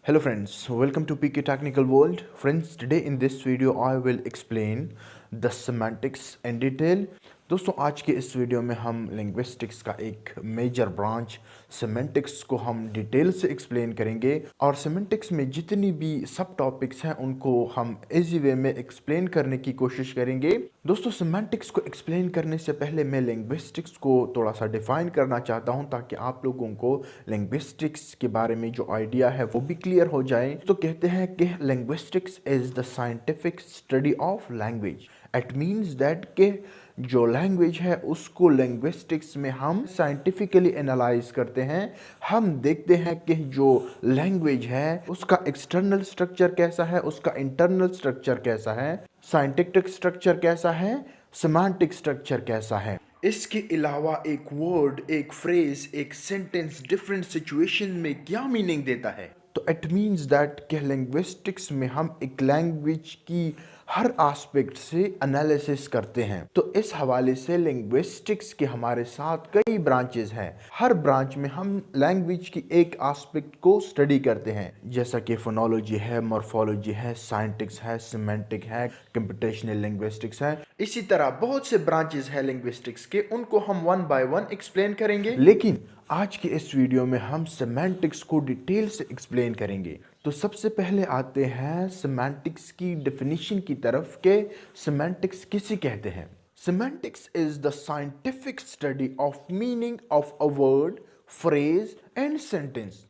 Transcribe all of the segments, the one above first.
Hello friends, welcome to PK Technical World. Friends, today in this video I will explain the semantics in detail. दोस्तों आज के इस video में हम linguistics का एक मेजर ब्रांच सेमेंटिक्स को हम डिटेल से एक्सप्लेन करेंगे और सेमेंटिक्स में जितनी भी सब टॉपिक्स हैं उनको हम इजी वे में एक्सप्लेन करने की कोशिश करेंगे। दोस्तों सेमेंटिक्स को एक्सप्लेन करने से पहले मैं लिंग्विस्टिक्स को थोड़ा सा डिफाइन करना चाहता हूं ताकि आप लोगों को लिंग्विस्टिक्स के बारे में जो आइडिया है वो भी क्लियर हो जाए। तो कहते हैं कि linguistics is the scientific study of language. It means that के जो लैंग्वेज है उसको लिंग्विस्टिक्स में हम साइंटिफिकली एनालाइज करते हैं। हम देखते हैं कि जो लैंग्वेज है उसका एक्सटर्नल स्ट्रक्चर कैसा है, उसका इंटरनल स्ट्रक्चर कैसा है, साइंटिफिक स्ट्रक्चर कैसा है, सेमांटिक स्ट्रक्चर कैसा है। इसके अलावा एक वर्ड, एक फ्रेज, एक सेंटेंस डिफरेंट सिचुएशन में क्या मीनिंग देता है। तो इट मीन्स दैट कि लिंग्विस्टिक्स में हम एक लैंग्वेज की हर एस्पेक्ट से एनालिसिस करते हैं। तो इस हवाले से लिंग्विस्टिक्स के हमारे साथ कई ब्रांचेस हैं। हर ब्रांच में हम लैंग्वेज की एक एस्पेक्ट को स्टडी करते हैं, जैसा कि फोनोलॉजी है, मॉर्फोलॉजी है, साइंटिक्स है, सिमेंटिक है, कंप्यूटेशनल लिंग्विस्टिक्स है। इसी तरह बहुत से ब्रांचेस हैं लिंग्विस्टिक्स के, उनको हम वन बाय वन एक्सप्लेन करेंगे। लेकिन आज के इस वीडियो में हम सेमेंटिक्स को डिटेल से एक्सप्लेन करेंगे। तो सबसे पहले आते हैं सेमेंटिक्स की डेफिनेशन की तरफ के सेमेंटिक्स किसे कहते हैं। Semantics is the scientific study of meaning of a word, phrase and sentence.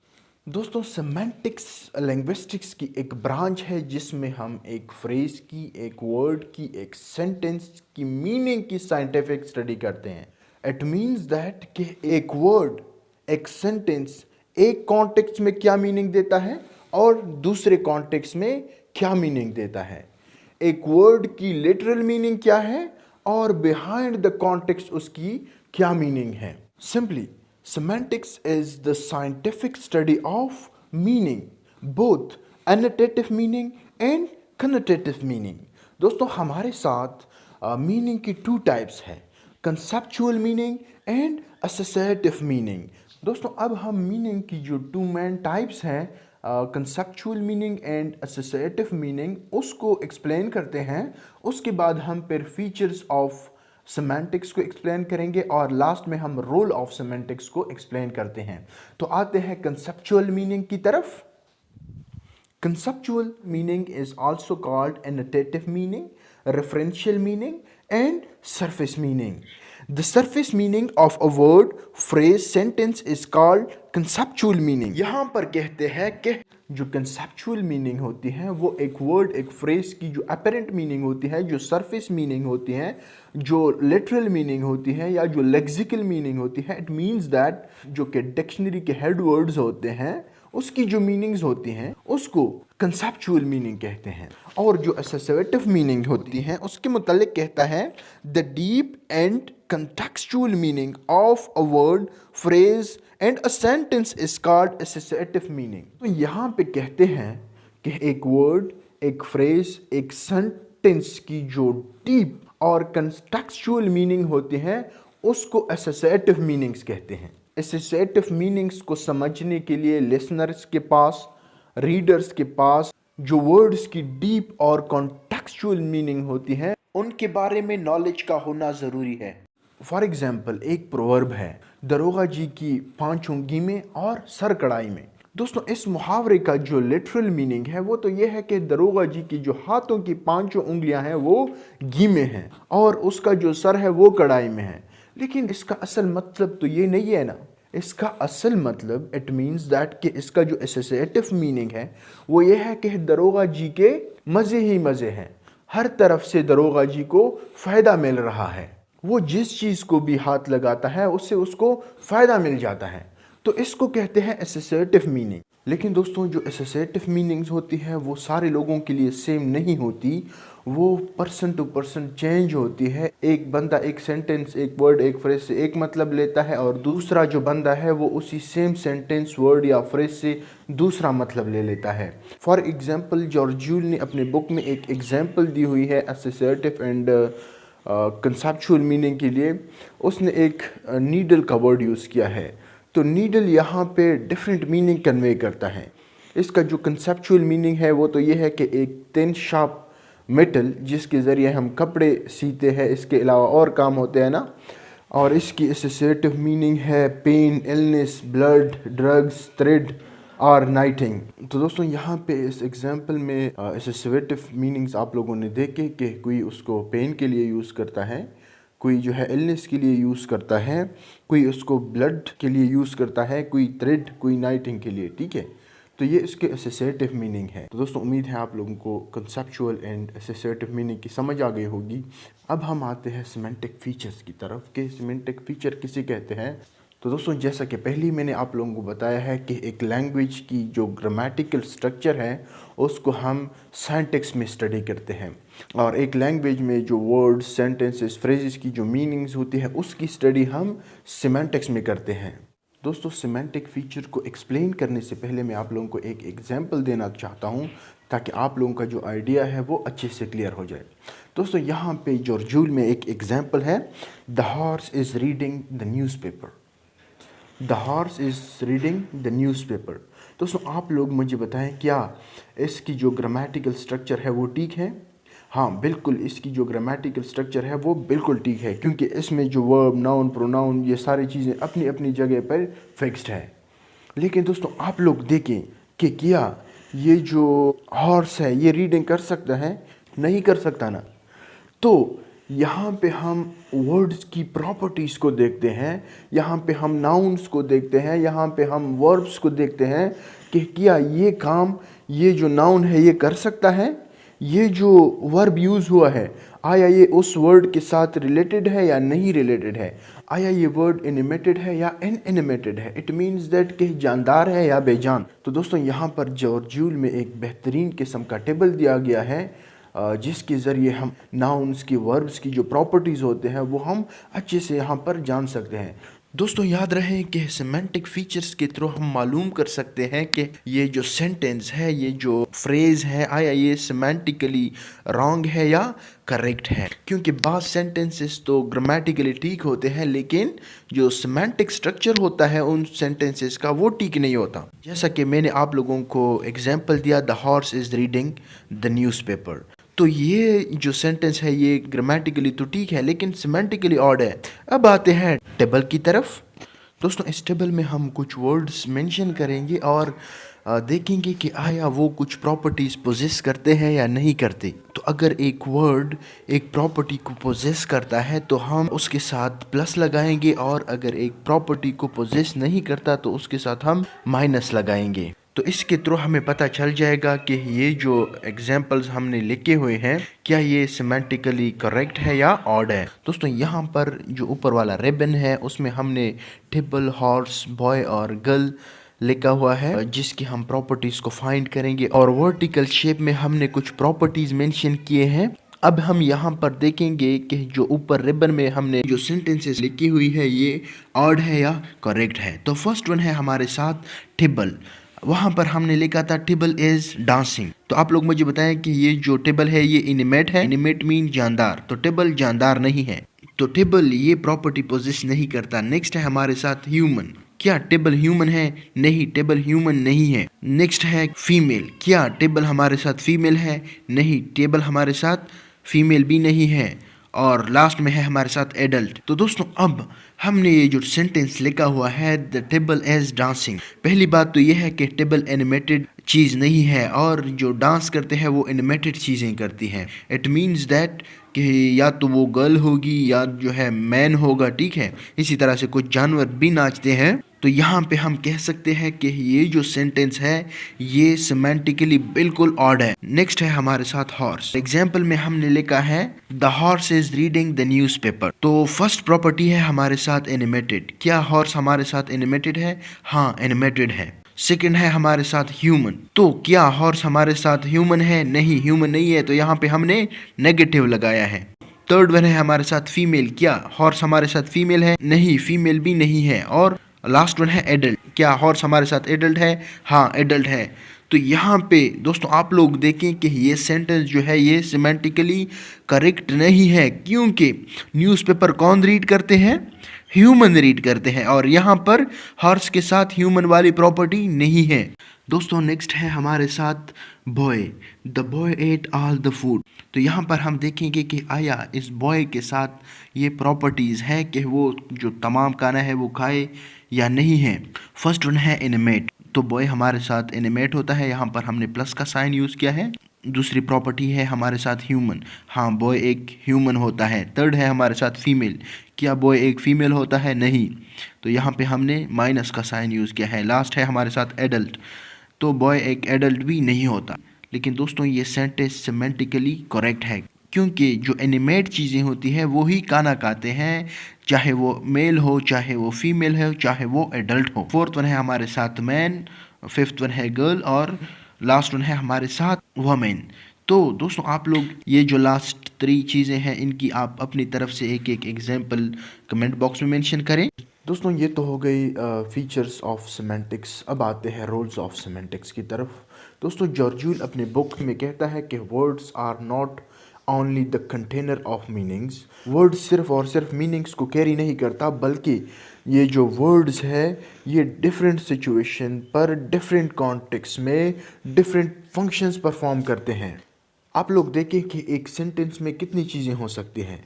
दोस्तों सेमेंटिक्स लिंग्विस्टिक्स की एक ब्रांच है जिसमें हम एक फ्रेज की, एक वर्ड की, एक सेंटेंस की मीनिंग की साइंटिफिक स्टडी करते हैं। इट मीन्स दैट कि एक वर्ड, एक सेंटेंस एक कॉन्टेक्स्ट में क्या मीनिंग देता है और दूसरे कॉन्टेक्स्ट में क्या मीनिंग देता है। एक वर्ड की लिटरल मीनिंग क्या है और बिहाइंड द कॉन्टेक्स्ट उसकी क्या मीनिंग है। Simply semantics is the scientific study of meaning, both annotative meaning and connotative meaning. दोस्तों हमारे साथ मीनिंग की टू टाइप्स है, conceptual meaning and associative meaning. दोस्तों अब हम मीनिंग की जो टू मेन टाइप्स हैं, conceptual meaning and associative meaning, उसको एक्सप्लेन करते हैं। उसके बाद हम फिर फीचर्स ऑफ सेमेंटिक्स को एक्सप्लेन करेंगे और लास्ट में हम रोल ऑफ सेमेंटिक्स को एक्सप्लेन करते हैं। तो आते हैं कंसेप्चुअल मीनिंग की तरफ। Conceptual meaning is also called annotative meaning, referential meaning and surface meaning. The surface meaning of a word, phrase, sentence is called conceptual meaning. यहाँ पर कहते हैं कि जो conceptual meaning होती है वो एक word, एक phrase की जो apparent meaning होती है, जो surface meaning होती है, जो literal meaning होती है या जो lexical meaning होती है, it means that जो कि dictionary के head words होते हैं उसकी जो मीनिंग्स होती हैं उसको कंसेप्चुअल मीनिंग कहते हैं। और जो एसोसिएटिव मीनिंग होती है उसके मुतालिक कहता है the deep and contextual meaning of a word, phrase and a sentence is called associative meaning. तो यहाँ पे कहते हैं कि एक वर्ड, एक फ्रेज, एक सेंटेंस की जो डीप और कंटेक्चुअल मीनिंग होती है उसको एसोसिएटिव मीनिंग्स कहते हैं। एसोसिएटिव मीनिंग्स को समझने के लिए लिसनर्स के पास, रीडर्स के पास जो वर्ड्स की डीप और कॉन्टेक्चुअल मीनिंग होती है उनके बारे में नॉलेज का होना ज़रूरी है। फॉर एग्जाम्पल एक प्रोवर्ब है, दरोगा जी की 5 उंगली में और सर कढ़ाई में। दोस्तों इस मुहावरे का जो लिटरल मीनिंग है वो तो ये है कि दरोगा जी की जो हाथों की 5 उंगलियां हैं वो घी में हैं और उसका जो सर है वो कढ़ाई में है। लेकिन इसका असल मतलब तो ये नहीं है ना। इसका असल मतलब इट मीन्स दैट कि इसका जो एसोसिएटिव मीनिंग है वो ये है कि दरोगा जी के मज़े ही मज़े हैं, हर तरफ से दरोगा जी को फ़ायदा मिल रहा है। वो जिस चीज़ को भी हाथ लगाता है उससे उसको फ़ायदा मिल जाता है। तो इसको कहते हैं एसोसिएटिव मीनिंग। लेकिन दोस्तों जो एसोसिएटिव मीनिंग्स होती है वो सारे लोगों के लिए सेम नहीं होती, वो पर्सन टू पर्सन चेंज होती है। एक बंदा एक सेंटेंस, एक वर्ड, एक फ्रेज से एक मतलब लेता है और दूसरा जो बंदा है वो उसी सेम सेंटेंस, वर्ड या फ्रेज से दूसरा मतलब ले लेता है। फॉर एग्जांपल जॉर्ज जूल ने अपने बुक में एक एग्जांपल दी हुई है एसोसिएटिव एंड कंसेप्चुअल मीनिंग के लिए। उसने एक नीडल का वर्ड यूज़ किया है। तो नीडल यहाँ पे डिफरेंट मीनिंग कन्वे करता है। इसका जो कंसेप्चुअल मीनिंग है वो तो ये है कि एक थिन शार्प मेटल जिसके ज़रिए हम कपड़े सीते हैं, इसके अलावा और काम होते हैं ना। और इसकी एसोसिएटिव मीनिंग है pain, illness, blood, drugs, thread और नाइटिंग। तो दोस्तों यहाँ पे इस एग्जांपल में एसोसिएटिव मीनिंग्स आप लोगों ने देखे कि कोई उसको पेन के लिए यूज़ करता है, कोई जो है इलनेस के लिए यूज़ करता है, कोई उसको ब्लड के लिए यूज़ करता है, कोई थ्रेड, कोई नाइटिंग के लिए, ठीक है। तो ये इसके एसोसिएटिव मीनिंग है। तो दोस्तों उम्मीद है आप लोगों को कंसेप्चुअल एंड एसोसिएटिव मीनिंग की समझ आ गई होगी। अब हम आते हैं सिमेंटिक फीचर्स की तरफ कि सिमेंटिक फीचर किसे कहते हैं। तो दोस्तों जैसा कि पहले मैंने आप लोगों को बताया है कि एक लैंग्वेज की जो ग्रामेटिकल स्ट्रक्चर है उसको हम सिंटैक्स में स्टडी करते हैं, और एक लैंग्वेज में जो वर्ड्स, सेंटेंसेस, फ्रेजेस की जो मीनिंग्स होती है उसकी स्टडी हम सिमेंटिक्स में करते हैं। दोस्तों सिमेंटिक फीचर को एक्सप्लेन करने से पहले मैं आप लोगों को एक एग्जांपल देना चाहता हूं ताकि आप लोगों का जो आइडिया है वो अच्छे से क्लियर हो जाए। दोस्तों यहाँ पे जॉर्जूल में एक एग्जांपल है, the horse is reading the newspaper. The horse is reading the newspaper. दोस्तों आप लोग मुझे बताएं क्या इसकी जो ग्रामेटिकल स्ट्रक्चर है वो ठीक है? हाँ बिल्कुल, इसकी जो ग्रामेटिकल स्ट्रक्चर है वो बिल्कुल ठीक है, क्योंकि इसमें जो वर्ब, नाउन, प्रोनाउन, ये सारी चीज़ें अपनी अपनी जगह पर फिक्स्ड है। लेकिन दोस्तों आप लोग देखें कि क्या ये जो हॉर्स है ये रीडिंग कर सकता है? नहीं कर सकता ना। तो यहाँ पे हम वर्ड्स की प्रॉपर्टीज़ को देखते हैं, यहाँ पे हम नाउन्स को देखते हैं, यहाँ पे हम वर्ब्स को देखते हैं कि क्या ये काम, ये जो नाउन है ये कर सकता है, ये जो वर्ब यूज़ हुआ है आया ये उस वर्ड के साथ रिलेटेड है या नहीं रिलेटेड है, आया ये वर्ड एनिमेटेड है या इनएनिमेटेड है, इट मीन्स दैट कि जानदार है या बेजान। तो दोस्तों यहाँ पर जॉर्जूल में एक बेहतरीन किस्म का टेबल दिया गया है जिसके ज़रिए हम नाउन्स की, वर्ब्स की जो प्रॉपर्टीज़ होते हैं वो हम अच्छे से यहाँ पर जान सकते हैं। दोस्तों याद रहे कि सिमेंटिक फीचर्स के थ्रू हम मालूम कर सकते हैं कि ये जो सेंटेंस है, ये जो फ्रेज़ है, आया ये सिमेंटिकली रॉन्ग है या करेक्ट है। क्योंकि बाज़ सेंटेंसेस तो ग्रामेटिकली ठीक होते हैं लेकिन जो सिमेंटिक स्ट्रक्चर होता है उन सेंटेंसेस का वो ठीक नहीं होता। जैसा कि मैंने आप लोगों को एग्जाम्पल दिया, the horse is reading the newspaper. तो ये जो सेंटेंस है ये ग्रामेटिकली तो ठीक है लेकिन सिमेंटिकली ऑड है। अब आते हैं टेबल की तरफ। दोस्तों इस टेबल में हम कुछ वर्ड्स मेंशन करेंगे और देखेंगे कि आया वो कुछ प्रॉपर्टीज़ पोजेस करते हैं या नहीं करते। तो अगर एक वर्ड एक प्रॉपर्टी को पोजेस करता है तो हम उसके साथ प्लस लगाएंगे, और अगर एक प्रॉपर्टी को पोजेस नहीं करता तो उसके साथ हम माइनस लगाएंगे। तो इसके थ्रू हमें पता चल जाएगा कि ये जो एग्जाम्पल्स हमने लिखे हुए हैं क्या ये सिमेंटिकली करेक्ट है या ऑड है। दोस्तों यहाँ पर जो ऊपर वाला रिबन है उसमें हमने टेबल, हॉर्स, बॉय और गर्ल लिखा हुआ है जिसकी हम प्रॉपर्टीज़ को फाइंड करेंगे, और वर्टिकल शेप में हमने कुछ प्रॉपर्टीज़ मेंशन किए हैं। अब हम यहाँ पर देखेंगे कि जो ऊपर रिबन में हमने जो सेंटेंसेस लिखी हुई है ये ऑड है या करेक्ट है। तो फर्स्ट वन है हमारे साथ टेबल। वहाँ पर हमने लिखा था टेबल इज डांसिंग। तो आप लोग मुझे बताएं कि ये जो टेबल है ये एनिमेट है। एनिमेट मीन जानदार, तो टेबल जानदार नहीं है, तो टेबल ये प्रॉपर्टी पोजेस नहीं करता। नेक्स्ट है हमारे साथ ह्यूमन। क्या टेबल ह्यूमन है? नहीं, टेबल ह्यूमन नहीं है। नेक्स्ट है फीमेल। क्या टेबल हमारे साथ फीमेल है? नहीं, टेबल हमारे साथ फीमेल भी नहीं है। और लास्ट में है हमारे साथ एडल्ट। तो दोस्तों अब हमने ये जो सेंटेंस लिखा हुआ है द टेबल इज डांसिंग, पहली बात तो ये है कि टेबल एनिमेटेड चीज़ नहीं है, और जो डांस करते हैं वो एनिमेटेड चीज़ें करती हैं। इट मीन्स दैट कि या तो वो गर्ल होगी या जो है मैन होगा, ठीक है। इसी तरह से कुछ जानवर भी नाचते हैं। तो यहाँ पे हम कह सकते हैं कि ये जो सेंटेंस है ये सिमेंटिकली बिल्कुल ऑड है। नेक्स्ट है हमारे साथ हॉर्स। एग्जाम्पल में हमने लिखा है the horse is reading the newspaper. तो फर्स्ट प्रॉपर्टी है हमारे साथ एनिमेटेड। क्या हॉर्स हमारे साथ एनिमेटेड है? हाँ, एनिमेटेड है। सेकंड है हमारे साथ ह्यूमन। तो क्या हॉर्स हमारे साथ ह्यूमन है? नहीं, ह्यूमन नहीं है, तो यहाँ पे हमने नेगेटिव लगाया है। थर्ड वन है हमारे साथ फीमेल। क्या हॉर्स हमारे साथ फीमेल है? नहीं, फीमेल भी नहीं है। और लास्ट वन है एडल्ट। क्या हॉर्स हमारे साथ एडल्ट है? हाँ, एडल्ट है। तो यहाँ पे दोस्तों आप लोग देखें कि ये सेंटेंस जो है ये सिमेंटिकली करेक्ट नहीं है, क्योंकि न्यूज़पेपर कौन रीड करते हैं? ह्यूमन रीड करते हैं, और यहाँ पर हॉर्स के साथ ह्यूमन वाली प्रॉपर्टी नहीं है। दोस्तों नेक्स्ट है हमारे साथ boy. The boy at all the food. तो यहाँ पर हम देखेंगे कि आया इस बॉय के साथ ये प्रॉपर्टीज़ है कि वो जो तमाम खाना है वो खाए या नहीं है। फर्स्ट वन है एनिमेट। तो बॉय हमारे साथ एनिमेट होता है, यहाँ पर हमने प्लस का साइन यूज़ किया है। दूसरी प्रॉपर्टी है हमारे साथ ह्यूमन। हाँ, बॉय एक ह्यूमन होता है। थर्ड है हमारे साथ फीमेल। क्या बॉय एक फीमेल होता है? नहीं। तो यहाँ पे हमने माइनस का साइन यूज़ किया है। लास्ट है हमारे साथ एडल्ट। तो बॉय एक एडल्ट भी नहीं होता। लेकिन दोस्तों ये सेंटेंस सेमेंटिकली करेक्ट है, क्योंकि जो एनिमेट चीज़ें होती हैं वो ही खाना खाते हैं, चाहे वो मेल हो, चाहे वो फीमेल हो, चाहे वो एडल्ट हो। फोर्थ वन है हमारे साथ मैन, फिफ्थ वन है गर्ल और लास्ट वन है हमारे साथ वमेन। तो दोस्तों आप लोग ये जो लास्ट 3 चीज़ें हैं इनकी आप अपनी तरफ से एक एक एग्जाम्पल कमेंट बॉक्स में मेंशन करें। दोस्तों ये तो हो गई फीचर्स ऑफ सिमेंटिक्स। अब आते हैं रोल्स ऑफ सिमेंटिक्स की तरफ। दोस्तों जॉर्ज ज़ूल अपने बुक में कहता है कि words are not only the container of meanings. Word सिर्फ और सिर्फ मीनिंग्स को कैरी नहीं करता, बल्कि ये जो वर्ड्स है ये डिफरेंट सिचुएशन पर, डिफरेंट कॉन्टेक्स्ट में डिफरेंट फंक्शंस परफॉर्म करते हैं। आप लोग देखें कि एक सेंटेंस में कितनी चीज़ें हो सकती हैं।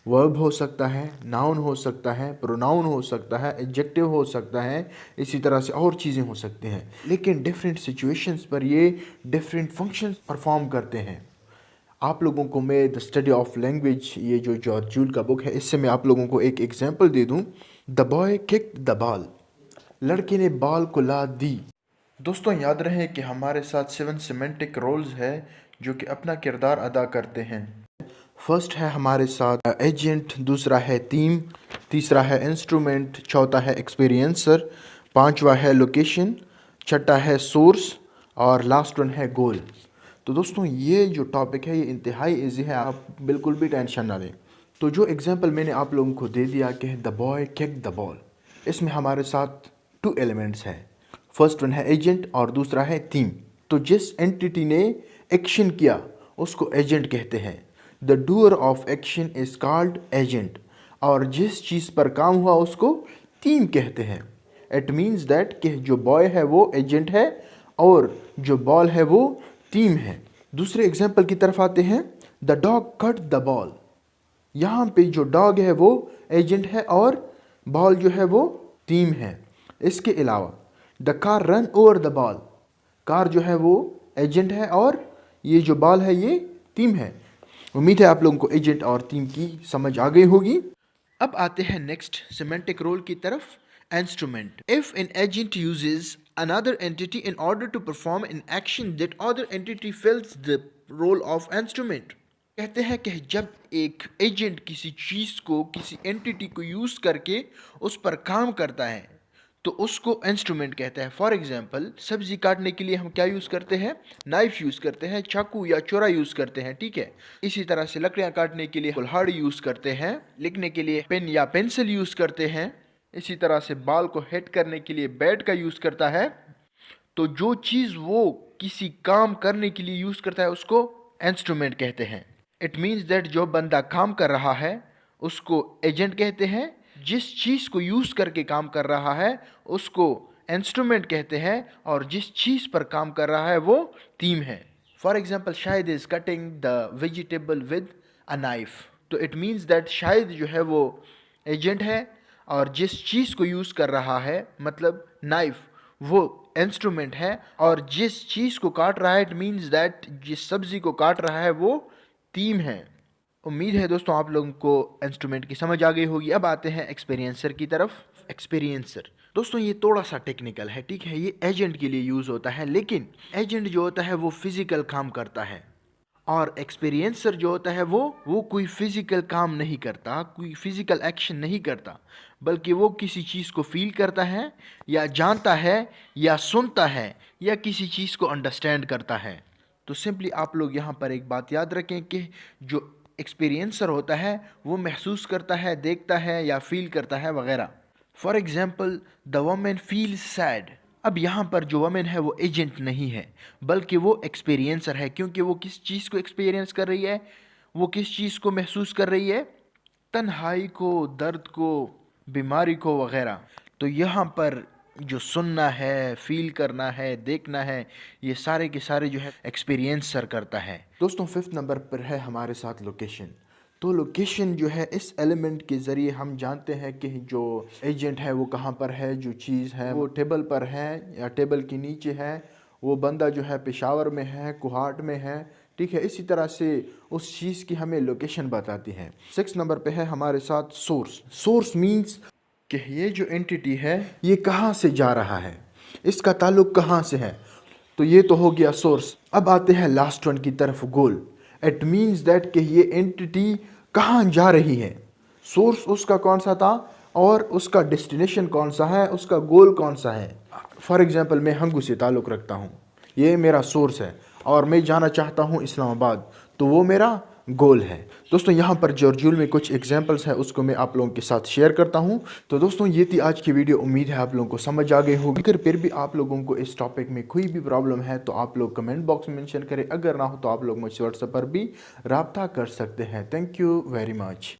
वर्ब हो सकता है, नाउन हो सकता है, प्रोनाउन हो सकता है, एडजेक्टिव हो सकता है, इसी तरह से और चीज़ें हो सकती हैं। लेकिन डिफरेंट सिचुएशंस पर ये डिफरेंट फंक्शंस परफॉर्म करते हैं। आप लोगों को मैं द स्टडी ऑफ लैंग्वेज, ये जो जॉर्ज जूल का बुक है, इससे मैं आप लोगों को एक एग्जांपल दे दूं। The boy kicked the ball. लड़के ने बॉल को ला दी। दोस्तों याद रहे कि हमारे साथ 7 सिमेंटिक रोल्स है जो कि अपना किरदार अदा करते हैं। फर्स्ट है हमारे साथ एजेंट, दूसरा है थीम, तीसरा है इंस्ट्रूमेंट, चौथा है एक्सपीरियंसर, पांचवा है लोकेशन, छठा है सोर्स और लास्ट वन है गोल। तो दोस्तों ये जो टॉपिक है ये इंतहाई इजी है, आप बिल्कुल भी टेंशन ना लें। तो जो एग्जांपल मैंने आप लोगों को दे दिया कि the boy kicked the ball, इसमें हमारे साथ 2 एलिमेंट्स हैं। फर्स्ट वन है एजेंट और दूसरा है थीम। तो जिस एंटिटी ने एक्शन किया उसको एजेंट कहते हैं। The doer of action is called agent. और जिस चीज़ पर काम हुआ उसको थीम कहते हैं। इट मीन्स दैट कि जो बॉय है वो एजेंट है और जो बॉल है वो थीम है। दूसरे एग्जाम्पल की तरफ आते हैं। The dog cut the ball. यहाँ पे जो डॉग है वो एजेंट है और बॉल जो है वो थीम है। इसके अलावा the car run over the ball. Car जो है वो एजेंट है और ये जो बॉल है ये थीम है। उम्मीद है आप लोगों को एजेंट और थीम की समझ आ गई होगी। अब आते हैं नेक्स्ट सिमेंटिक रोल की तरफ, instrument. If an agent uses another entity in order to perform an action, that other entity fills the role of instrument। कहते हैं कि जब एक एजेंट किसी चीज़ को, किसी एंटिटी को यूज़ करके उस पर काम करता है तो उसको इंस्ट्रूमेंट कहते हैं। फॉर एग्जाम्पल सब्जी काटने के लिए हम क्या यूज़ करते हैं? नाइफ यूज़ करते हैं, चाकू या चोरा यूज़ करते हैं, ठीक है। इसी तरह से लकड़ियाँ काटने के लिए कुल्हाड़ी यूज़ करते हैं, लिखने के लिए पेन या पेंसिल यूज़ करते हैं, इसी तरह से बाल को हिट करने के लिए बैट का यूज़ करता है। तो जो चीज़ वो किसी काम करने के लिए यूज़ करता है उसको इंस्ट्रूमेंट कहते हैं। इट मीन्स दैट जो बंदा काम कर रहा है उसको एजेंट कहते हैं, जिस चीज़ को यूज़ करके काम कर रहा है उसको इंस्ट्रूमेंट कहते हैं और जिस चीज़ पर काम कर रहा है वो थीम है। For example Shahid is cutting the vegetable with a knife. तो इट मीन्स दैट शाहिद जो है वो एजेंट है और जिस चीज़ को यूज़ कर रहा है मतलब नाइफ वो इंस्ट्रूमेंट है और जिस चीज़ को काट रहा है इट मीन्स दैट जिस सब्ज़ी को काट रहा है वो थीम है। उम्मीद है दोस्तों आप लोगों को इंस्ट्रूमेंट की समझ आ गई होगी। अब आते हैं एक्सपीरियंसर की तरफ। एक्सपीरियंसर दोस्तों ये थोड़ा सा टेक्निकल है, ठीक है। ये एजेंट के लिए यूज़ होता है, लेकिन एजेंट जो होता है वो फिजिकल काम करता है और एक्सपीरियंसर जो होता है वो कोई फिजिकल काम नहीं करता, कोई फिजिकल एक्शन नहीं करता, बल्कि वो किसी चीज़ को फील करता है या जानता है या सुनता है या किसी चीज़ को अंडरस्टैंड करता है। तो सिंपली आप लोग यहाँ पर एक बात याद रखें कि जो एक्सपीरियंसर होता है वो महसूस करता है, देखता है या फील करता है वगैरह। For example the women feel sad. अब यहाँ पर जो वमेन है वो एजेंट नहीं है बल्कि वो एक्सपीरियंसर है, क्योंकि वो किस चीज़ को एक्सपीरियंस कर रही है, वो किस चीज़ को महसूस कर रही है? तन्हाई को, दर्द को, बीमारी को वगैरह। तो यहाँ पर जो सुनना है, फील करना है, देखना है, ये सारे के सारे जो है एक्सपीरियंस सर करता है। दोस्तों 5th नंबर पर है हमारे साथ लोकेशन। तो लोकेशन जो है इस एलिमेंट के ज़रिए हम जानते हैं कि जो एजेंट है वो कहाँ पर है, जो चीज़ है वो टेबल पर है या टेबल के नीचे है, वो बंदा जो है पेशावर में है, कुहाट में है, ठीक है। इसी तरह से उस चीज़ की हमें लोकेशन बताती है। 6 नंबर पे है हमारे साथ सोर्स। सोर्स मीन्स कि ये जो एंटिटी है ये कहाँ से जा रहा है, इसका ताल्लुक कहाँ से है, तो ये तो हो गया सोर्स। अब आते हैं लास्ट वन की तरफ, गोल। इट मीन्स दैट कि ये एंटिटी कहाँ जा रही है। सोर्स उसका कौन सा था और उसका डेस्टिनेशन कौन सा है, उसका गोल कौन सा है। फॉर एग्जांपल मैं हंगू से ताल्लुक़ रखता हूँ, ये मेरा सोर्स है और मैं जाना चाहता हूँ इस्लामाबाद, तो वो मेरा गोल है। दोस्तों यहाँ पर जॉर्जूल में कुछ एग्जांपल्स है, उसको मैं आप लोगों के साथ शेयर करता हूँ। तो दोस्तों ये थी आज की वीडियो, उम्मीद है आप लोगों को समझ आ गई होगी। अगर फिर भी आप लोगों को इस टॉपिक में कोई भी प्रॉब्लम है तो आप लोग कमेंट बॉक्स में मेंशन करें, अगर ना हो तो आप लोग मुझसे व्हाट्सएप पर भी रब्ता कर सकते हैं। Thank you very much.